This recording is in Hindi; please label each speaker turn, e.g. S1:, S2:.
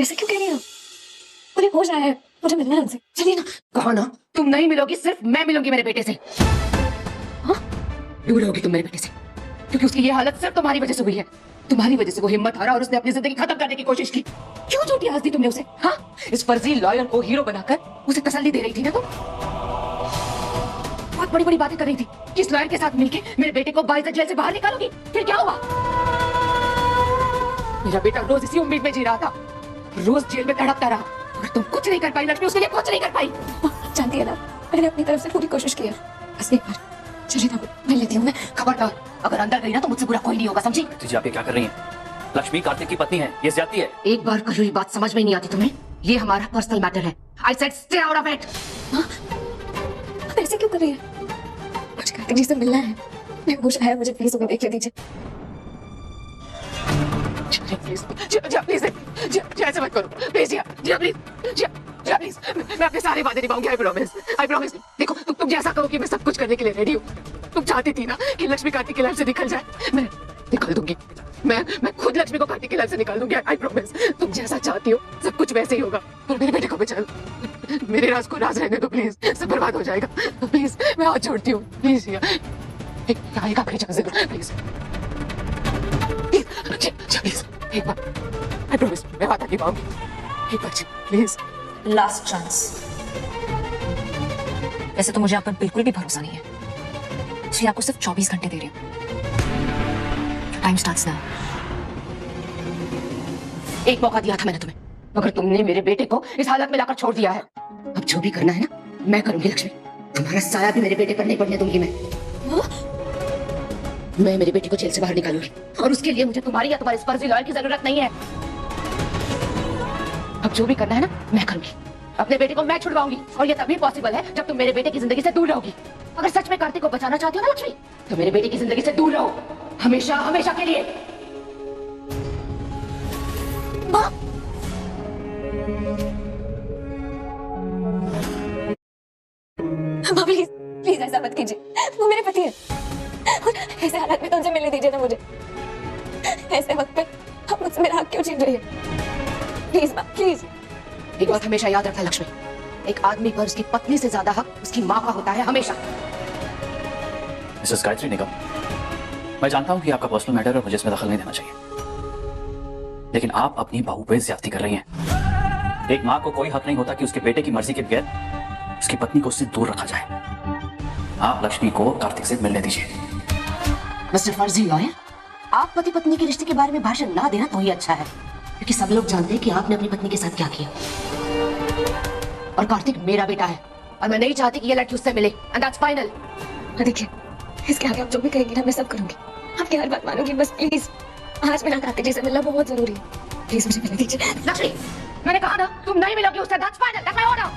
S1: ऐसे क्यों कह रही हो? मुझे होश आया है, मुझे मिलना है उनसे। चलिए ना।
S2: कहो ना, तुम नहीं मिलोगी, सिर्फ मैं मिलूंगी मेरे बेटे से।
S1: हाँ?
S2: दूर रहोगी तुम मेरे बेटे से, क्योंकि उसकी ये हालत सिर्फ तुम्हारी वजह से हुई है। तुम्हारी वजह से वो हिम्मत हारा और उसने अपनी जिंदगी खत्म करने की कोशिश की। क्यों झूठी आस दी तुमने उसे? हाँ, इस फर्जी लॉयर को हीरो बनाकर उसे तसल्ली दे रही थी ना तुम। बहुत बड़ी बड़ी बातें कर रही थी कि इस लॉयर के साथ मिलके मेरे बेटे को बाइज्जत जेल से बाहर निकालोगी। फिर क्या हुआ? मेरा बेटा रोज इसी उम्मीद में जी रहा था, रोज जेल में तड़पता रहा, और तुम कुछ नहीं कर पाई लक्ष्मी, उसके लिए कुछ नहीं कर पाई।
S1: जानती है ना, मैंने अपनी तरफ से पूरी कोशिश की है। बस एक बार चलिए ना, मिल लेती हूँ मैं।
S2: खबरदार, अगर अंदर गई ना तो मुझसे बुरा कोई नहीं होगा, समझी?
S3: जी आप ये क्या कर रही हैं? लक्ष्मी कार्तिक की पत्नी है, ये ज्यादती है।
S2: एक बार कही हुई बात समझ में नहीं आती तुम्हें? ये हमारा पर्सनल मैटर है। I said stay out of it.
S1: आप ऐसे क्यों कर रही है? मुझे कार्तिक जी से मिलना है। मैं होश आया, मुझे प्लीज उन्हें देख ले दीजिए।
S2: प्लीज ऐसे मत करो, प्लीज प्लीज प्लीज, मैं अपने सारे वादे निभाऊंगी। I promise. देखो, तुम जैसा कहोगी मैं सब कुछ करने के लिए रेडी हूँ। तुम चाहती थी ना कि लक्ष्मी कार्तिक की लाइफ से निकल जाए, मैं निकाल दूंगी। मैं खुद लक्ष्मी को कार्तिक की लाइफ से निकाल दूंगी। I promise. तुम जैसा चाहती हो सब कुछ वैसे ही होगा, पर मेरे बेटे को बचा लो। मेरे राज को राज रहने दो प्लीज, सब बर्बाद हो जाएगा। प्लीज, मैं हाथ जोड़ती हूँ, प्लीज एक आखिरी चांस दे दो प्लीज। प्लीज एक बार, आई प्रॉमिस मैं हाथ आगे पाऊंगी। एक बार प्लीज,
S1: लास्ट चांस। वैसे तो मुझे आप पर बिल्कुल भी भरोसा नहीं है, इसलिए आपको सिर्फ 24 घंटे दे रही हूँ। Time starts now.
S2: एक मौका दिया था मैंने तुम्हें, मगर तुमने मेरे बेटे को इस हालत में लाकर छोड़ दिया है। अब जो भी करना है ना मैं करूंगी लक्ष्मी, तुम्हारा साया भी मेरे बेटे पर नहीं पड़ने दूंगी मैं मेरे बेटे को जेल से बाहर निकालूंगी, और उसके लिए मुझे तुम्हारी या तुम्हारे फर्जी लॉयर की जरूरत नहीं है। अब जो भी करना है ना मैं करूंगी, अपने बेटे को मैं छुड़वाऊंगी, और ये तभी पॉसिबल है जब तुम मेरे बेटे की जिंदगी से दूर रहोगी। अगर सच में कार्तिक को बचाना चाहती हो ना लक्ष्मी, तो मेरे बेटे की जिंदगी से दूर रहो, हमेशा हमेशा के लिए।
S1: माँ, प्लीज प्लीज ऐसा मत कीजिए, वो मेरे पति है, और ऐसे हालात में तो उनसे मिलने दीजिए ना मुझे। ऐसे वक्त पे आप मुझसे मेरा हक क्यों छीन रही है? प्लीज माँ, प्लीज।
S2: एक बात हमेशा याद रखना लक्ष्मी, एक आदमी पर उसकी पत्नी से ज्यादा हक उसकी माँ का होता है, हमेशा।
S3: मिसेस गायत्री निगम, मैं जानता हूं कि आपका पर्सनल मैटर है और मुझे इसमें दखल नहीं देना चाहिए, लेकिन आप अपनी बहू पे ज्यादती कर रही हैं। एक माँ को कोई हक नहीं होता कि उसके बेटे की मर्जी के बगैर उसकी पत्नी को उससे दूर रखा जाए। आप लक्ष्मी को कार्तिक से मिलने दीजिए।
S2: मिस्टर फर्जी लॉयर, आप पति पत्नी के रिश्ते के बारे में भाषण ना देना तो ही अच्छा है, क्योंकि सब लोग जानते हैं कि आपने अपनी पत्नी के साथ क्या किया। और कार्तिक मेरा बेटा है, और मैं नहीं चाहती कि ये लड़की उससे मिले, एंड दैट्स फाइनल।
S1: देखिए, इसके आगे आप जो भी कहेंगी ना मैं सब करूंगी, आपकी हर बात मानूंगी। बस प्लीज, आज मेरा कार्तिक जी से मिलना बहुत जरूरी है, प्लीज मुझे मिलने दीजिए।
S2: लक्ष्मी, मैंने कहा ना तुम नहीं मिलोगी उससे, that's final, that's my order.